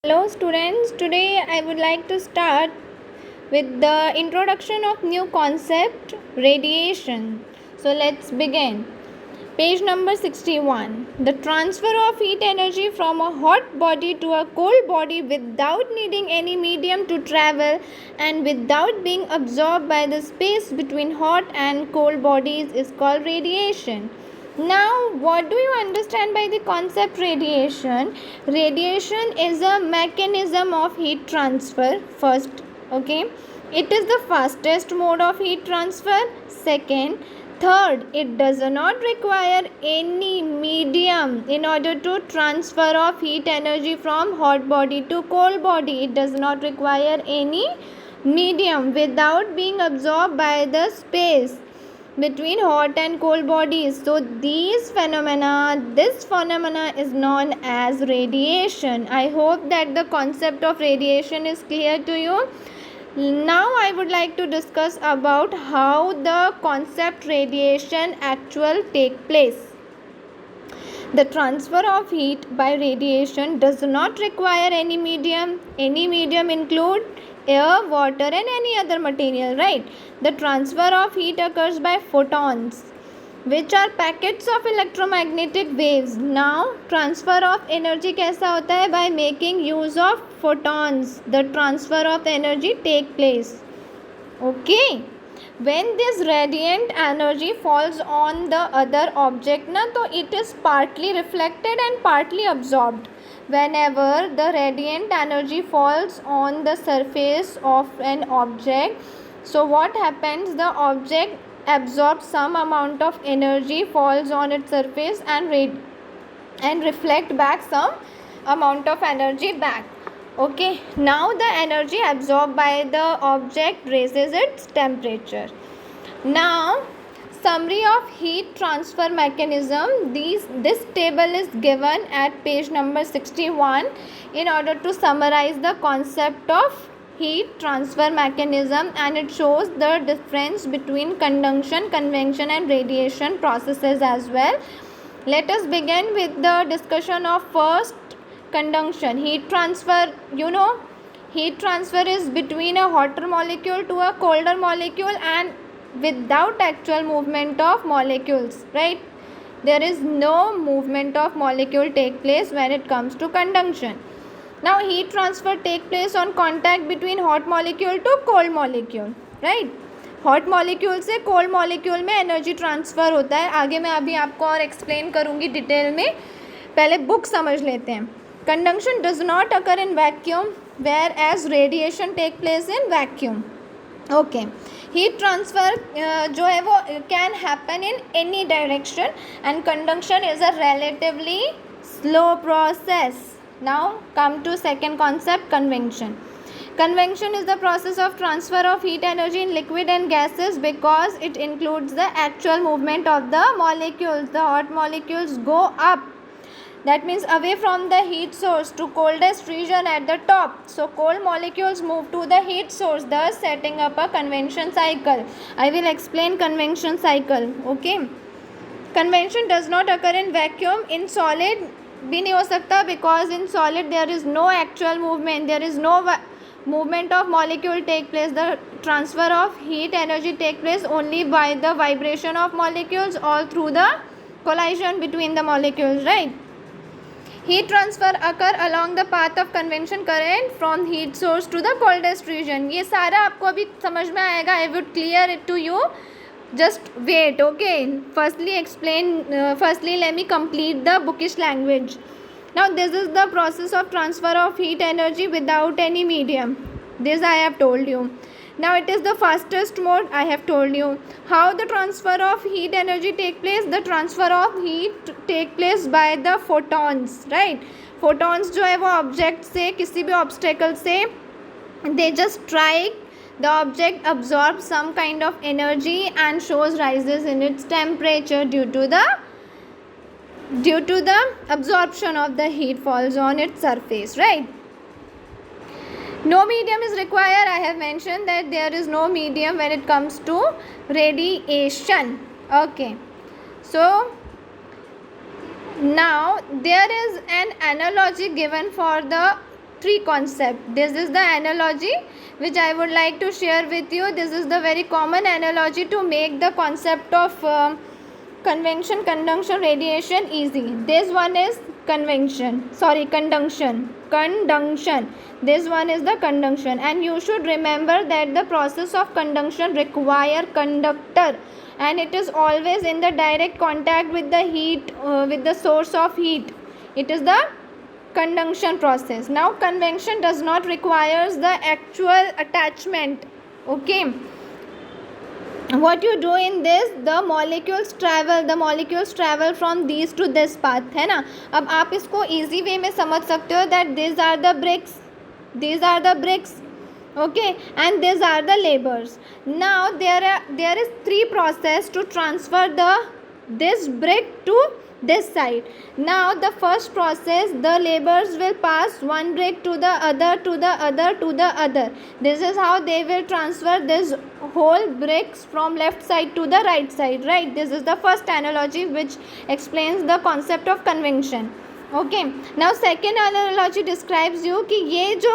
Hello students, today I would like to start with the introduction of new concept radiation. So let's begin. Page number 61. The transfer of heat energy from a hot body to a cold body without needing any medium to travel and without being absorbed by the space between hot and cold bodies is called radiation. Now, what do you understand by the concept radiation? Radiation is a mechanism of heat transfer. First, okay, it is the fastest mode of heat transfer. Second, third, it does not require any medium in order to transfer of heat energy from hot body to cold body. It does not require any medium without being absorbed by the space between hot and cold bodies. So this phenomena is known as radiation. I hope that the concept of radiation is clear to you. Now I would like to discuss about how the concept radiation actual take place. The transfer of heat by radiation does not require any medium. Any medium include air, water and any other material, right? The transfer of heat occurs by photons, which are packets of electromagnetic waves. Now transfer of energy कैसा होता है? By making use of photons, the transfer of energy take place. Okay. When this radiant energy falls on the other object na, तो it is partly reflected and partly absorbed. Whenever the radiant energy falls on the surface of an object, so what happens? The object absorbs some amount of energy, falls on its surface and reflect back some amount of energy back. Okay, now the energy absorbed by the object raises its temperature. Now summary of heat transfer mechanism. This table is given at page number 61 in order to summarize the concept of heat transfer mechanism, and it shows the difference between conduction, convection and radiation processes as well. Let us begin with the discussion of first conduction. Heat transfer, heat transfer is between a hotter molecule to a colder molecule and without actual movement of molecules, right? There is no movement of molecule take place when it comes to conduction. Now heat transfer take place on contact between hot molecule to cold molecule, right? Hot molecule से cold molecule में energy transfer होता है. आगे मैं अभी आपको और explain करूँगी डिटेल में. पहले बुक समझ लेते हैं. Conduction does not occur in vacuum whereas radiation take place in vacuum. Okay, heat transfer जो है वो can happen in any direction and conduction is a relatively slow process. Now come to second concept, convection. Convection is the process of transfer of heat energy in liquid and gases because it includes the actual movement of the molecules. The hot molecules go up, that means away from the heat source, to coldest region at the top. So cold molecules move to the heat source, thus setting up a convection cycle. I will explain convection cycle. Okay, convection does not occur in vacuum. In solid भी नहीं हो सकता because in solid there is no actual movement, there is no movement of molecule take place. The transfer of heat energy take place only by the vibration of molecules or through the collision between the molecules, right? Heat transfer occur along the path of convection current from heat source to the coldest region. ये सारा आपको अभी समझ में आएगा. I would clear it to you. Just wait, okay? Firstly let me complete the bookish language. Now this is the process of transfer of heat energy without any medium. This I have told you. Now it is the fastest mode. I have told you. How the transfer of heat energy take place? The transfer of heat take place by the photons, right? Photons जो है वो object से, किसी भी obstacle से, they just strike the object, absorbs some kind of energy and shows rises in its temperature due to the absorption of the heat falls on its surface, right? No medium is required. I have mentioned that there is no medium when it comes to radiation. Okay, so now there is an analogy given for the three concepts. This is the analogy which I would like to share with you. This is the very common analogy to make the concept of conduction, radiation easy. This one is conduction. This one is the conduction, and you should remember that the process of conduction require conductor, and it is always in the direct contact with the heat, with the source of heat. It is the conduction process. Now convection does not requires the actual attachment. Okay, what you do in this, the molecules travel from these to this path, है ना. अब आप इसको easy way में समझ सकते हो that these are the bricks, okay, and these are the labors. Now there is three process to transfer this brick to this side. Now the first process, the labors will pass one brick to the other, to the other, to the other. This is how they will transfer this whole bricks from left side to the right side, right. This is the first analogy which explains the concept of convection. Okay, now second analogy describes you कि ये जो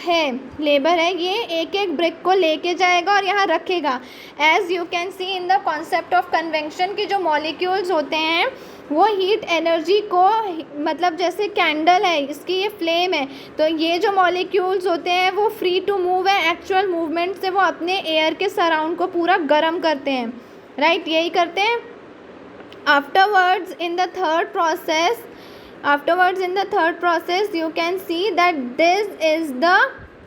है labour है, ये एक एक brick को लेके जाएगा और यहाँ रखेगा. As you can see in the concept of convention की जो मॉलिक्यूल्स होते हैं वो हीट एनर्जी को, मतलब जैसे कैंडल है, इसकी ये फ्लेम है, तो ये जो मॉलिक्यूल्स होते हैं वो फ्री टू मूव है. एक्चुअल मूवमेंट से वो अपने एयर के सराउंड को पूरा गर्म करते हैं, राइट, यही करते हैं. Afterwards in the third process you can see that this is the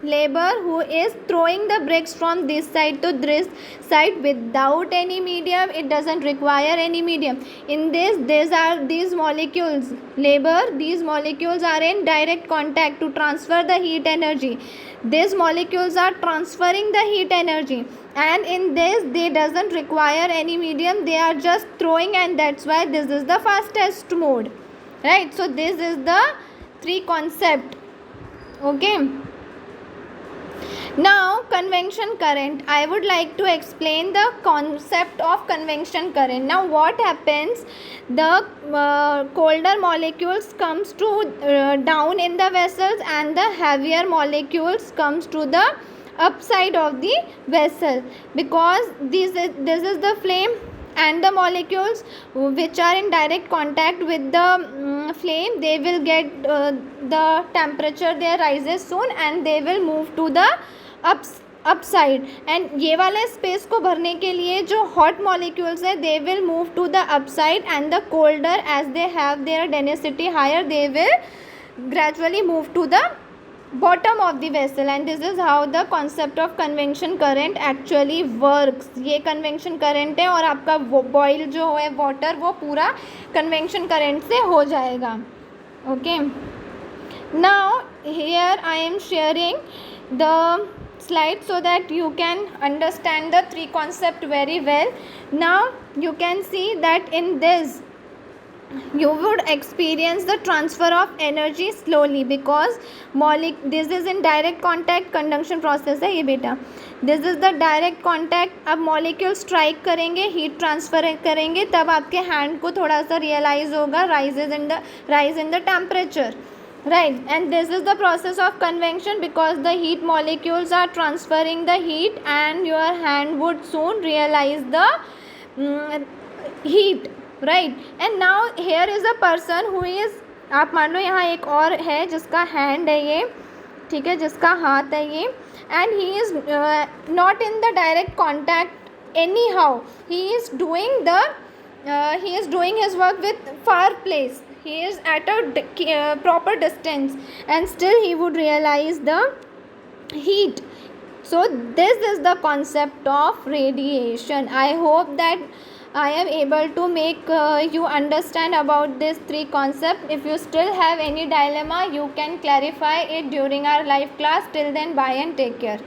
labor who is throwing the bricks from this side to this side without any medium. It doesn't require any medium. In these molecules are in direct contact to transfer the heat energy. These molecules are transferring the heat energy, and in this they doesn't require any medium, they are just throwing, and that's why this is the fastest mode, right. So this is the three concept. Okay, now convection current, I would like to explain the concept of convection current. Now what happens, the colder molecules comes to down in the vessels, and the heavier molecules comes to the upside of the vessel, because this is the flame, and the molecules which are in direct contact with the flame, they will get the temperature there rises soon, and they will move to the upside. And ये वाला space को भरने के लिए जो hot molecules है, they will move to the upside, and the colder, as they have their density higher, they will gradually move to the bottom of the vessel. And this is how the concept of convection current actually works. ये convection current है, और आपका boil जो है water वो पूरा convection current से हो जाएगा. Okay, now here I am sharing the slide so that you can understand the three concept very well. Now you can see that in this you would experience the transfer of energy slowly, because this is in direct contact conduction process है ये बेटा. This is the direct contact. अब molecule strike करेंगे, heat transfer करेंगे, तब आपके hand को थोड़ा सा realize होगा rise in the temperature, right. And this is the process of convection, because the heat molecules are transferring the heat, and your hand would soon realize the heat, right. And now here is a person who is, आप मान लो यहाँ एक और है जिसका hand है ये, ठीक है, जिसका हाथ है ये, and he is not in the direct contact anyhow. He is doing his work with far place. He is at a proper distance, and still he would realize the heat. So this is the concept of radiation. I hope that I am able to make you understand about these three concepts. If you still have any dilemma, you can clarify it during our live class. Till then, bye and take care.